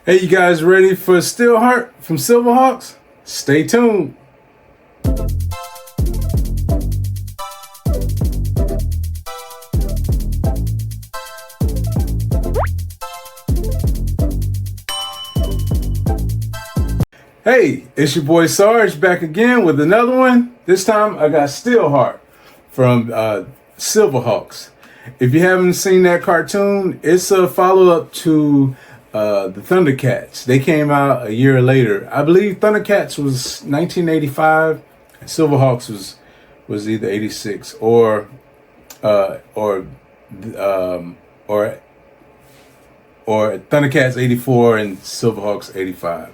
Hey, you guys ready for Steelheart from Silverhawks? Stay tuned. Hey, it's your boy Sarge back again with another one. This time I got Steelheart from Silverhawks. If you haven't seen that cartoon, it's a follow-up to the Thundercats. They came out a year later. I believe Thundercats was 1985, and Silverhawks was either 86 or Thundercats 84 and Silverhawks 85.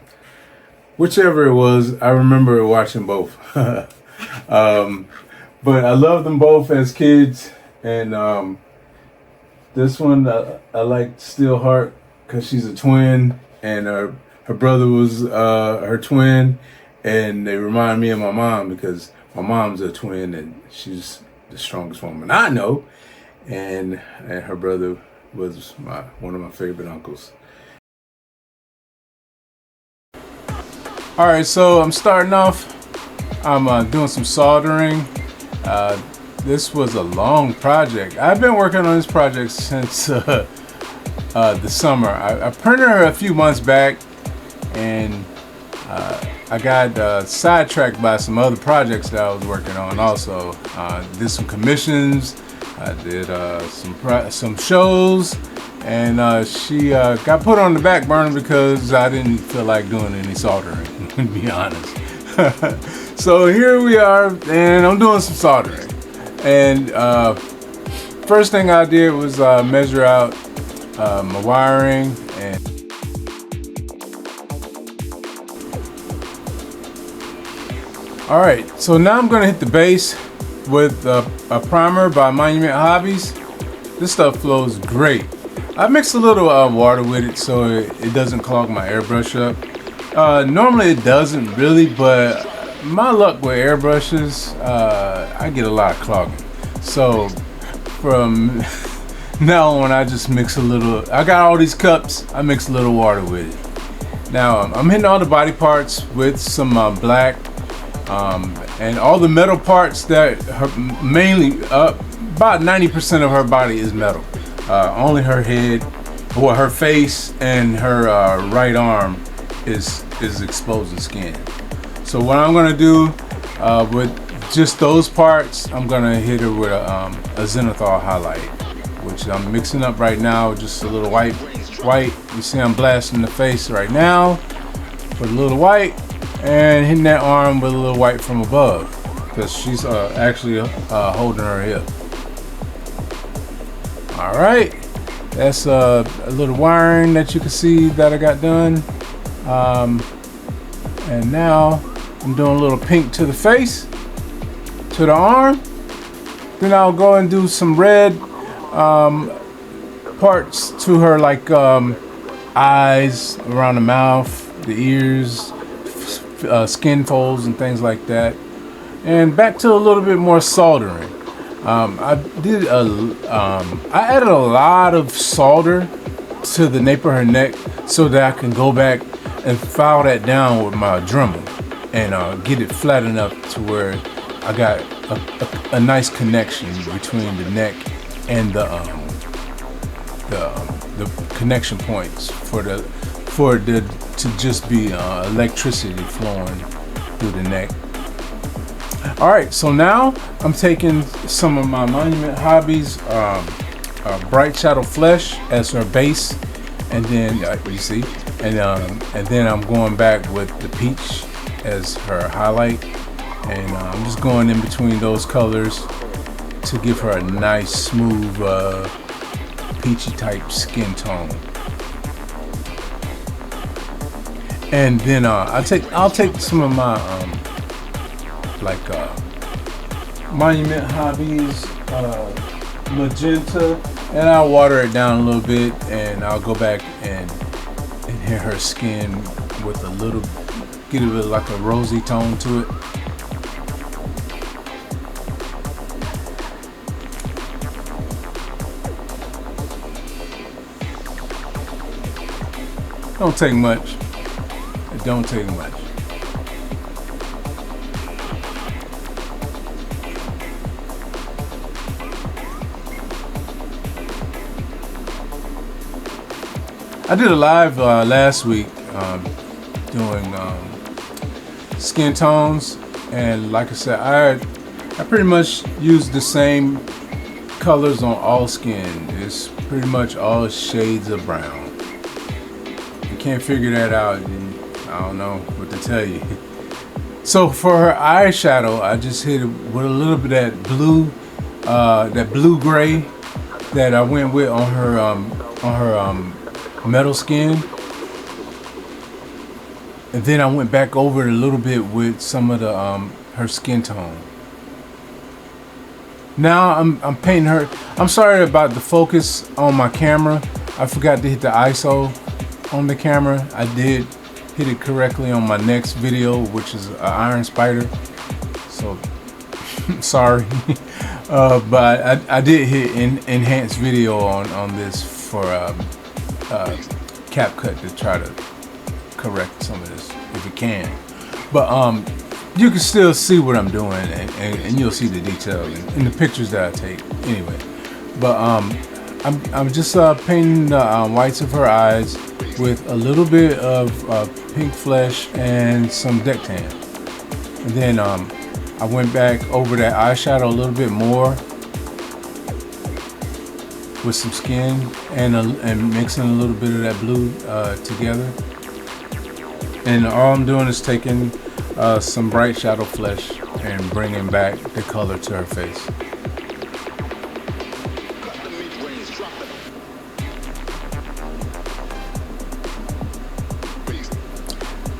Whichever it was, I remember watching both. But I loved them both as kids, and this one I like Steelheart because she's a twin, and her brother was her twin, and they remind me of my mom because my mom's a twin and she's the strongest woman I know, and her brother was one of my favorite uncles. All right, so I'm starting off. I'm doing some soldering. This was a long project. I've been working on this project since the summer. I printed her a few months back, and I got sidetracked by some other projects that I was working on. Also, did some commissions. I did some shows, and she got put on the back burner because I didn't feel like doing any soldering, to be honest. So here we are, and I'm doing some soldering. And first thing I did was measure out my wiring, and all right, so now I'm gonna hit the base with a primer by Monument Hobbies. This stuff flows great. I mixed a little water with it so it doesn't clog my airbrush up. Normally it doesn't really, but my luck with airbrushes, I get a lot of clogging. So from now on, I just mix a little. I got all these cups. I mix a little water with it. Now I'm hitting all the body parts with some black, and all the metal parts that mainly about 90% of her body is metal. Only her head, or her face, and her right arm is exposing skin. So what I'm gonna do with just those parts, I'm gonna hit her with a zenithal highlight, which I'm mixing up right now. Just a little white. You see I'm blasting the face right now with a little white, and hitting that arm with a little white from above, because she's actually holding her hip. All right, that's a little wiring that you can see that I got done. And now I'm doing a little pink to the face, to the arm. Then I'll go and do some red parts to her, like eyes, around the mouth, the ears, skin folds and things like that. And back to a little bit more soldering. I added a lot of solder to the nape of her neck so that I can go back and file that down with my Dremel and get it flat enough to where I got a nice connection between the neck and the connection points for it to just be electricity flowing through the neck. All right, so now I'm taking some of my Monument Hobbies Bright Shadow Flesh as her base, and then you see, and then I'm going back with the peach as her highlight, and I'm just going in between those colors to give her a nice smooth peachy type skin tone. And then I'll take some of my Monument Hobbies magenta, and I'll water it down a little bit, and I'll go back and hit her skin with a little, get it with like a rosy tone to it. Don't take much. It don't take much. I did a live last week doing skin tones, and like I said, I pretty much use the same colors on all skin. It's pretty much all shades of brown. If you can't figure that out, then I don't know what to tell you. So for her eyeshadow, I just hit it with a little bit of that blue gray that I went with on her metal skin, and then I went back over it a little bit with some of the her skin tone. Now I'm painting her. I'm sorry about the focus on my camera. I forgot to hit the ISO on the camera. I did hit it correctly on my next video, which is an iron spider. So sorry, but I did hit enhanced video on this for CapCut to try to correct some of this if it can. But you can still see what I'm doing, and you'll see the detail in the pictures that I take anyway. But I'm just painting the whites of her eyes with a little bit of pink flesh and some deck tan. And then I went back over that eyeshadow a little bit more with some skin and mixing a little bit of that blue together. And all I'm doing is taking some bright shadow flesh and bringing back the color to her face.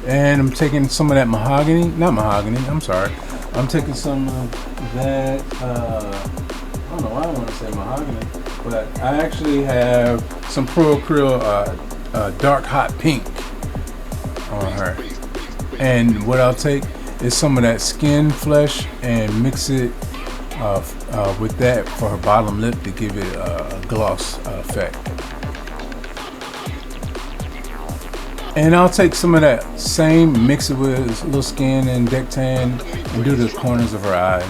And I'm taking some of that mahogany, not mahogany, I'm sorry. I'm taking some of that, I don't know why I want to say mahogany, but I actually have some proacryl dark hot pink on her. And what I'll take is some of that skin flesh and mix it with that for her bottom lip to give it a gloss effect. And I'll take some of that same, mix it with a little skin and deck tan and do the corners of her eyes.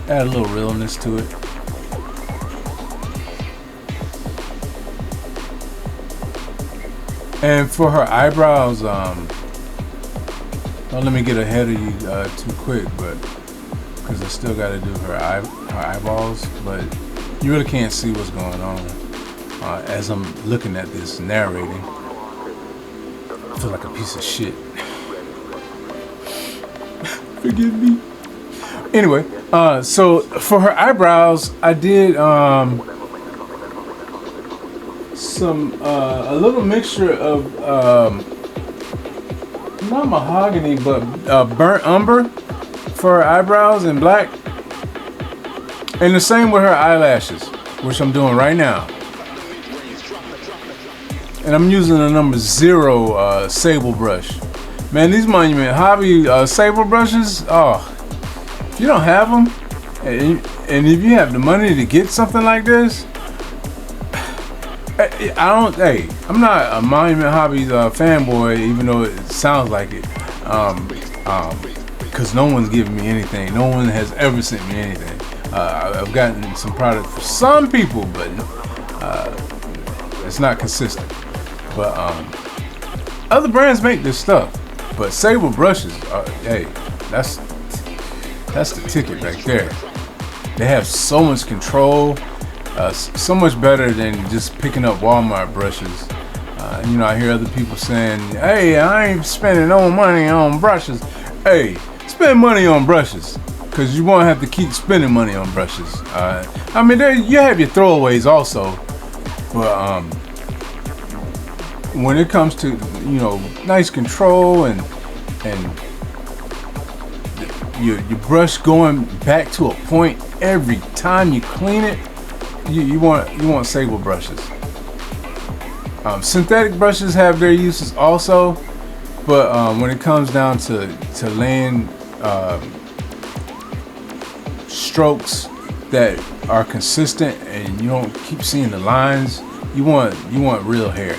Add a little realness to it. And for her eyebrows, don't let me get ahead of you too quick, but because I still got to do her eyeballs, but you really can't see what's going on as I'm looking at this narrating. I feel like a piece of shit. Forgive me. Anyway, so for her eyebrows, I did some a little mixture of not mahogany but burnt umber for her eyebrows and black, and the same with her eyelashes, which I'm doing right now. And I'm using the number 0 sable brush. Man, these Monument Hobby sable brushes, oh, if you don't have them, and if you have the money to get something like this, I'm not a Monument Hobbies fanboy, even though it sounds like it, because no one's giving me anything. No one has ever sent me anything. I've gotten some product for some people, but it's not consistent. But other brands make this stuff, but sable brushes, hey, that's the ticket right there. They have so much control. So much better than just picking up Walmart brushes. You know, I hear other people saying, hey, I ain't spending no money on brushes. Hey, spend money on brushes, because you won't have to keep spending money on brushes. I mean, you have your throwaways also, but when it comes to, you know, nice control and your brush going back to a point every time you clean it, you want sable brushes. Synthetic brushes have their uses also, but when it comes down to laying strokes that are consistent and you don't keep seeing the lines You want real hair.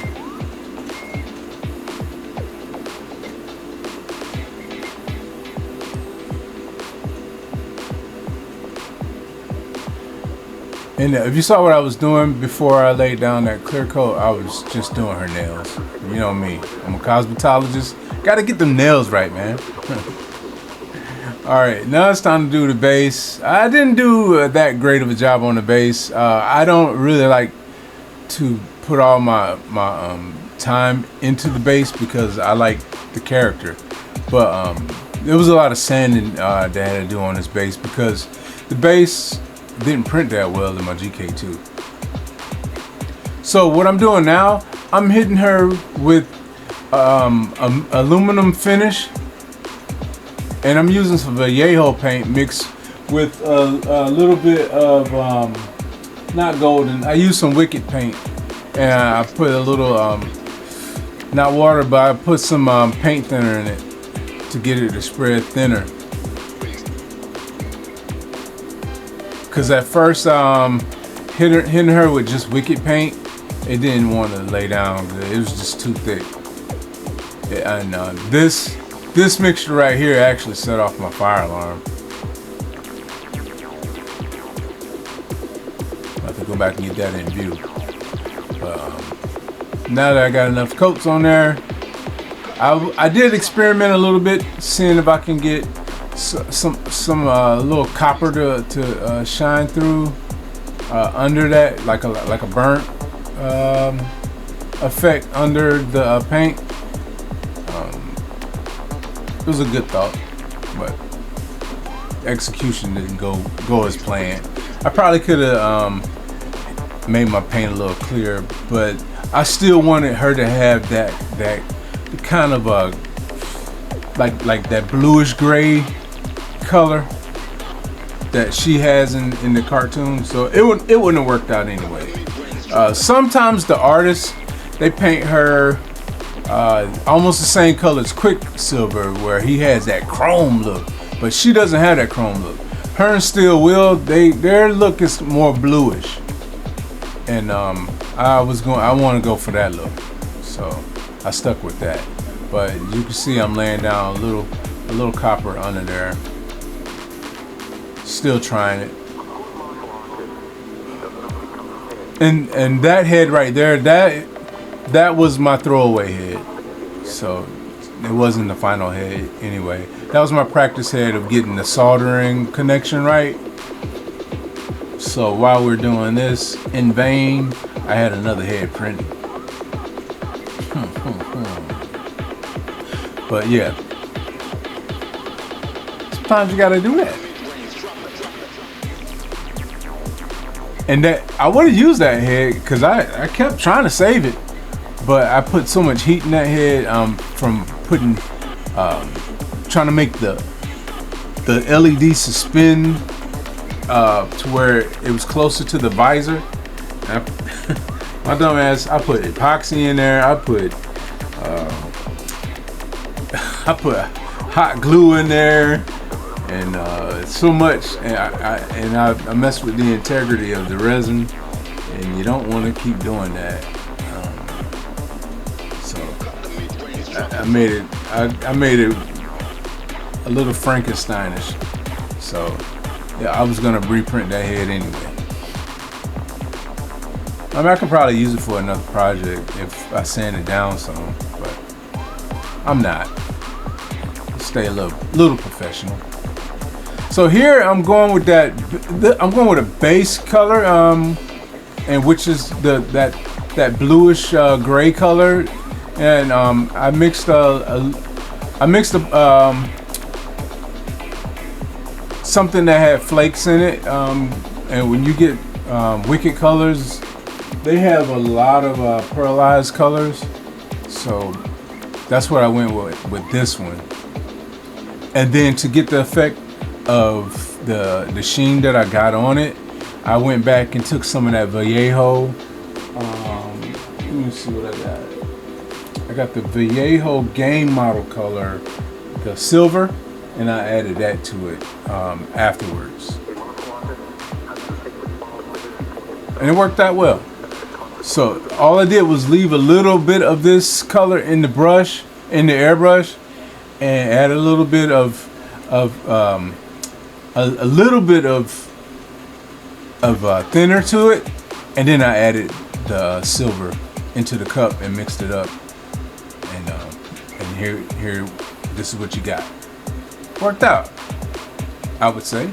And if you saw what I was doing before I laid down that clear coat, I was just doing her nails. You know me, I'm a cosmetologist. Gotta get them nails right, man. All right, now it's time to do the base. I didn't do that great of a job on the base. I don't really like to put all my time into the base because I like the character. But there was a lot of sanding that I had to do on this base because the base didn't print that well in my GK2. So what I'm doing now, I'm hitting her with aluminum finish, and I'm using some vallejo paint mixed with a little bit of not golden. I used some wicked paint, and I put a little not water, but I put some paint thinner in it to get it to spread thinner. Cause at first hitting her with just wicked paint, it didn't want to lay down. It was just too thick. And this mixture right here actually set off my fire alarm. I have to go back and get that in view. But now that I got enough coats on there, I did experiment a little bit, seeing if I can get some little copper to shine through under that, like a burnt effect under the paint. It was a good thought, but execution didn't go as planned. I probably could have made my paint a little clearer, but I still wanted her to have that kind of like that bluish gray color that she has in the cartoon, so it wouldn't have worked out anyway. Sometimes the artists, they paint her almost the same color as Quicksilver, where he has that chrome look, but she doesn't have that chrome look. Her and Steel Will, their look is more bluish, and I want to go for that look, so I stuck with that. But you can see I'm laying down a little copper under there. Still trying it. And that head right there, that was my throwaway head. So it wasn't the final head anyway. That was my practice head of getting the soldering connection right. So while we're doing this in vain, I had another head printed. But yeah, sometimes you gotta do that. And that I would have used that head because I kept trying to save it, but I put so much heat in that head from putting trying to make the LED suspend to where it was closer to the visor. My dumb ass, I put epoxy in there. I put hot glue in there. And so much, and I messed with the integrity of the resin, and you don't want to keep doing that. So I made it a little Frankensteinish. So yeah, I was gonna reprint that head anyway. I mean, I could probably use it for another project if I sand it down some, but I'm not. Stay a little professional. So here I'm going with I'm going with a base color, and which is that bluish gray color, and I mixed something that had flakes in it, and when you get wicked colors, they have a lot of pearlized colors, so that's what I went with this one. And then to get the effect of the sheen that I got on it, I went back and took some of that Vallejo. Let me see what I got. I got the Vallejo game model color, the silver, and I added that to it afterwards. And it worked out well. So all I did was leave a little bit of this color in the brush, in the airbrush, and add a little bit of a little bit of thinner to it, and then I added the silver into the cup and mixed it up, and here this is what you got. Worked out, I would say.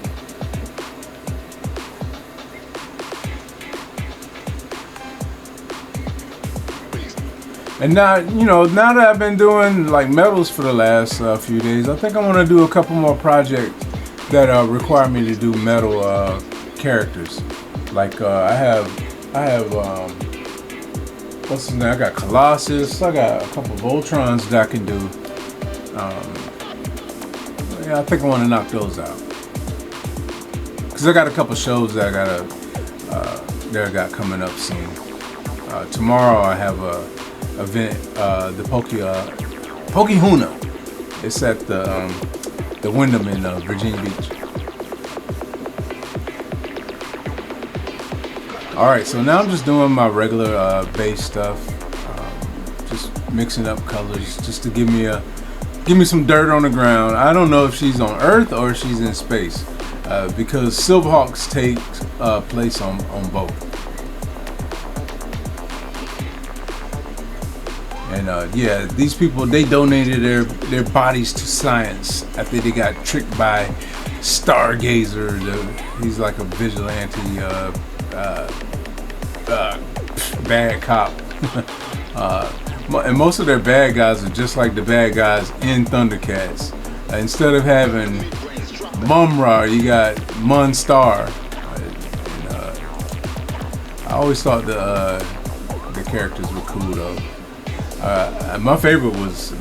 And now, now that I've been doing like metals for the last few days, I think I want to do a couple more projects that require me to do metal characters. Like I have what's his name? I got Colossus. I got a couple Voltrons that I can do. Yeah, I think I want to knock those out because I got a couple shows that I got coming up soon. Tomorrow I have a event, the Pokehuna. It's at the Wyndham in Virginia Beach. All right, so now I'm just doing my regular base stuff, just mixing up colors, just to give me some dirt on the ground. I don't know if she's on Earth or if she's in space, because Silverhawks take place on both. And yeah, these people, they donated their bodies to science after they got tricked by Stargazer. He's like a vigilante, bad cop. And most of their bad guys are just like the bad guys in Thundercats. Instead of having Mumra, you got Munstar. I always thought the characters were cool though. My favorite was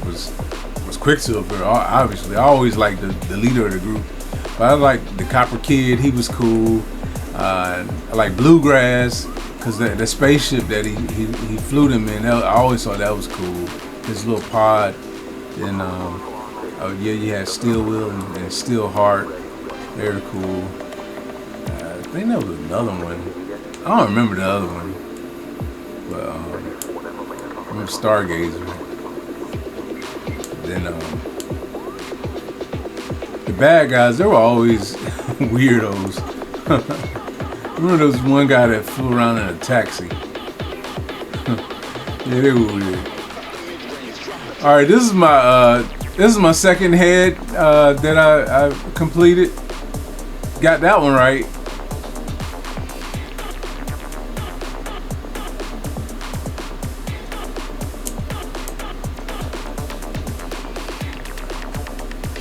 Quicksilver. Obviously, I always liked the leader of the group, but I liked the Copper Kid. He was cool. I like Bluegrass because the spaceship that he flew them in. I always thought that was cool. His little pod. And oh yeah, you had Steel Wheel and Steelheart. Very cool. I think there was another one. I don't remember the other one, but I remember Stargazer. Then the bad guys, they were always weirdos. Remember there was one guy that flew around in a taxi. Yeah, they were weird. All right, this is my second head that I completed. Got that one right.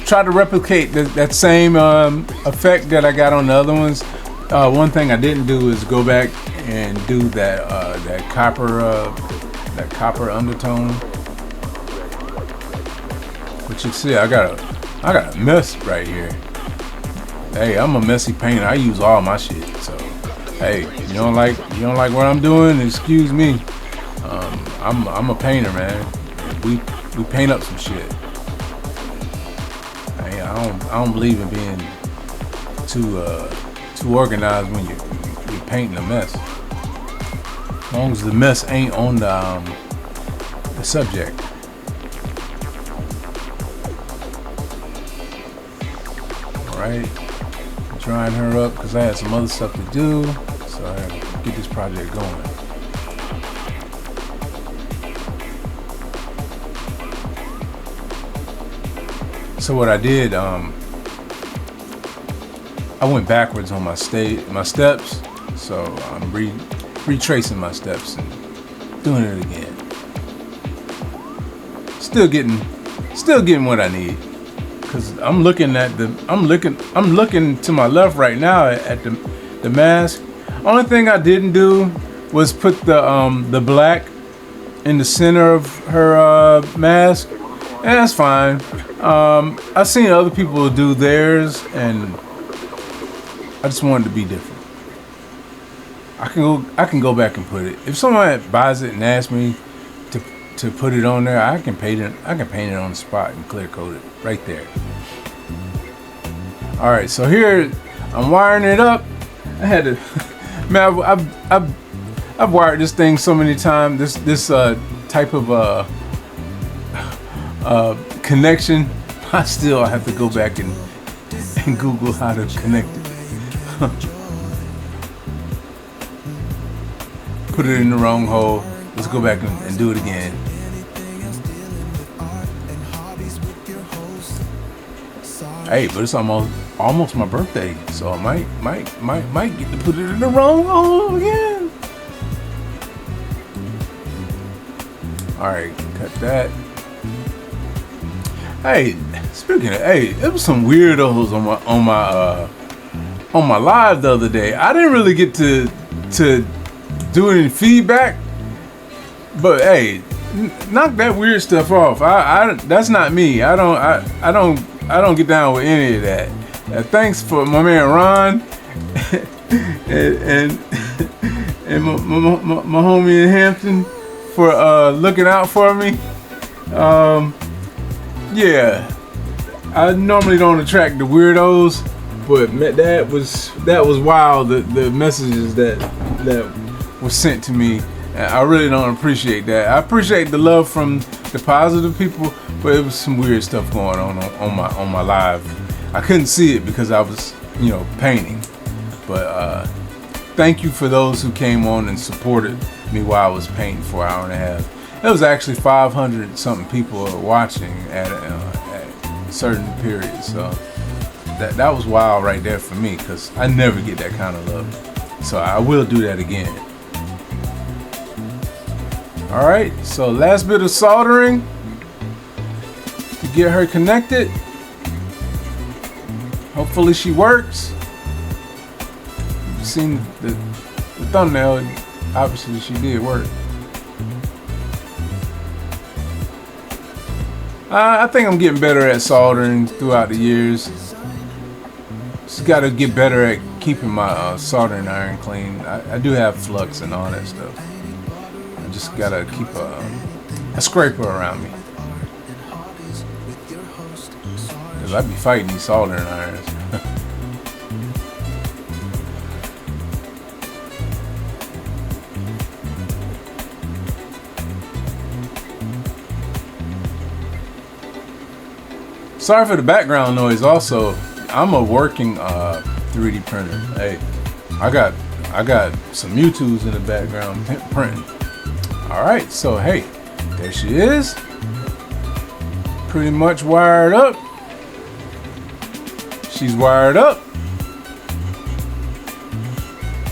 Try to replicate that same effect that I got on the other ones. One thing I didn't do is go back and do that copper undertone. But you see, I got a mess right here. Hey, I'm a messy painter. I use all my shit. So, hey, you don't like what I'm doing? Excuse me. I'm a painter, man. We paint up some shit. I don't believe in being too organized when you're painting a mess. As long as the mess ain't on the subject. All right, drying her up because I had some other stuff to do, so I gotta get this project going. So what I did, I went backwards on my steps, so I'm retracing my steps and doing it again. Still getting what I need, cause I'm looking to my left right now at the mask. Only thing I didn't do was put the black in the center of her mask, and that's fine. I've seen other people do theirs, and I just wanted to be different. I can go back and put it. If someone buys it and asks me to put it on there, I can paint it on the spot and clear coat it right there. All right, so here I'm wiring it up. I had to, man. I've I've wired this thing so many times. This type of connection. I still have to go back and Google how to connect it. Put it in the wrong hole. Let's go back and do it again. Hey, but it's almost my birthday, so I might get to put it in the wrong hole again. All right, cut that. Hey, speaking of, there was some weirdos on my live the other day. I didn't really get to do any feedback, but hey, knock that weird stuff off. I that's not me. I don't get down with any of that. Thanks for my man Ron and my homie in Hampton for looking out for me. Yeah, I normally don't attract the weirdos, but that was wild. The messages that were sent to me, I really don't appreciate that. I appreciate the love from the positive people, but it was some weird stuff going on my live. I couldn't see it because I was painting, but thank you for those who came on and supported me while I was painting for an hour and a half. There was actually 500 something people watching at certain periods, so that was wild right there for me, because I never get that kind of love. So I will do that again. All right, so last bit of soldering to get her connected. Hopefully she works. You've seen the thumbnail. Obviously she did work. I think I'm getting better at soldering throughout the years. Just got to get better at keeping my soldering iron clean. I do have flux and all that stuff. I just got to keep a scraper around me, because I'd be fighting these soldering irons. Sorry for the background noise. Also, I'm a working 3D printer. Hey, I got some Mewtwo's in the background printing. All right, so hey, there she is. Pretty much wired up. She's wired up.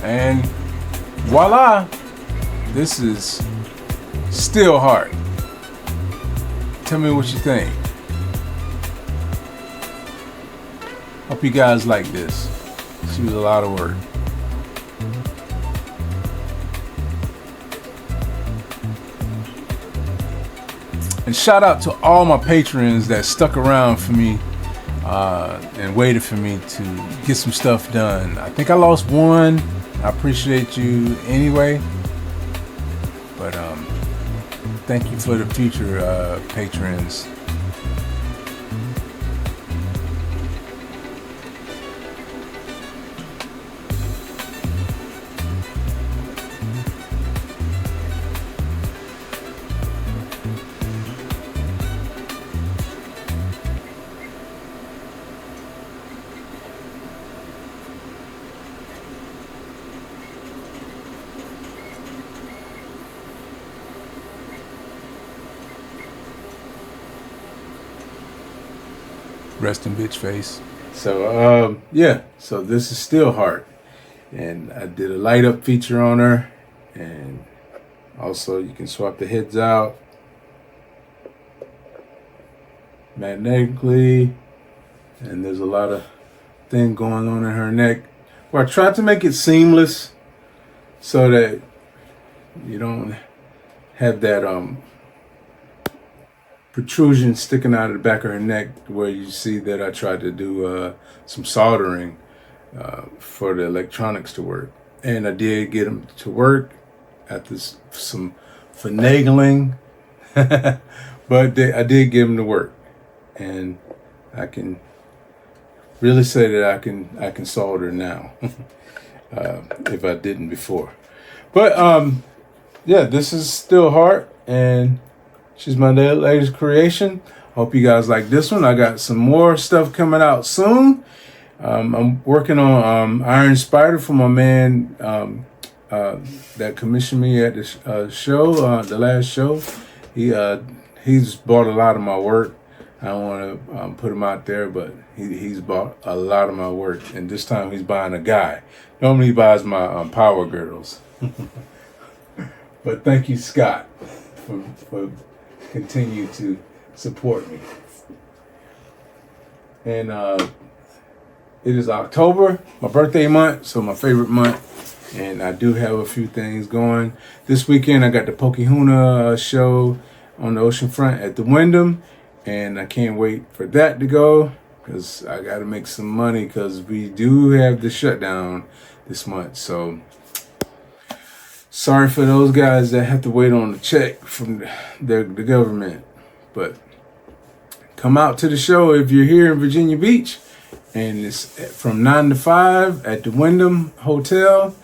And voila, this is Steelheart. Tell me what you think. Hope you guys like this. She was a lot of work. And shout out to all my patrons that stuck around for me and waited for me to get some stuff done. I think I lost one. I appreciate you anyway. But thank you for the future patrons. Rest in bitch face. So yeah, so this is Steelheart, and I did a light up feature on her, and also you can swap the heads out magnetically, and there's a lot of thing going on in her neck. Well, I tried to make it seamless so that you don't have that protrusion sticking out of the back of her neck, where you see that I tried to do some soldering for the electronics to work, and I did get them to work after some finagling, but I did get them to work, and I can really say that I can solder now if I didn't before. But yeah, this is Steelheart, and she's my latest creation. Hope you guys like this one. I got some more stuff coming out soon. I'm working on Iron Spider for my man that commissioned me at the show, the last show. He's bought a lot of my work. I don't want to put him out there, but he's bought a lot of my work, and this time he's buying a guy. Normally he buys my Power Girls. But thank you, Scott, for continue to support me. And it is October, my birthday month, so my favorite month. And I do have a few things going. This weekend I got the Pokehuna show on the ocean front at the Wyndham. And I can't wait for that to go, because I got to make some money, because we do have the shutdown this month. So sorry for those guys that have to wait on the check from the government. But come out to the show if you're here in Virginia Beach. And it's from 9 to 5 at the Wyndham Hotel.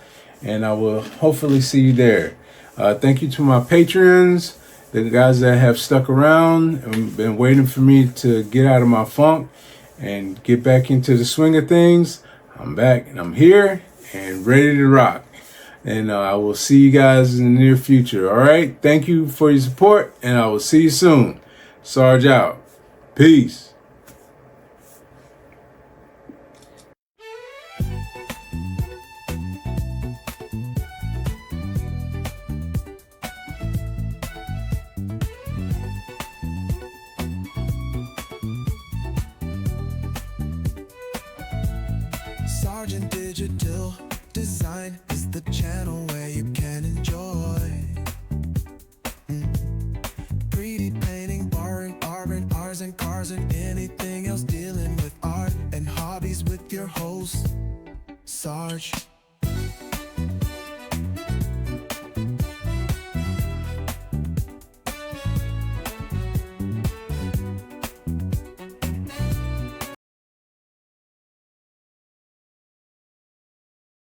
And I will hopefully see you there. Thank you to my patrons, the guys that have stuck around and been waiting for me to get out of my funk and get back into the swing of things. I'm back and I'm here and ready to rock. And I will see you guys in the near future. All right. Thank you for your support, and I will see you soon. Sarge out. Peace. Sergeant Digital Design is the channel where you can enjoy 3D painting, borrowing art and cars, and anything else dealing with art and hobbies with your host, Sarge.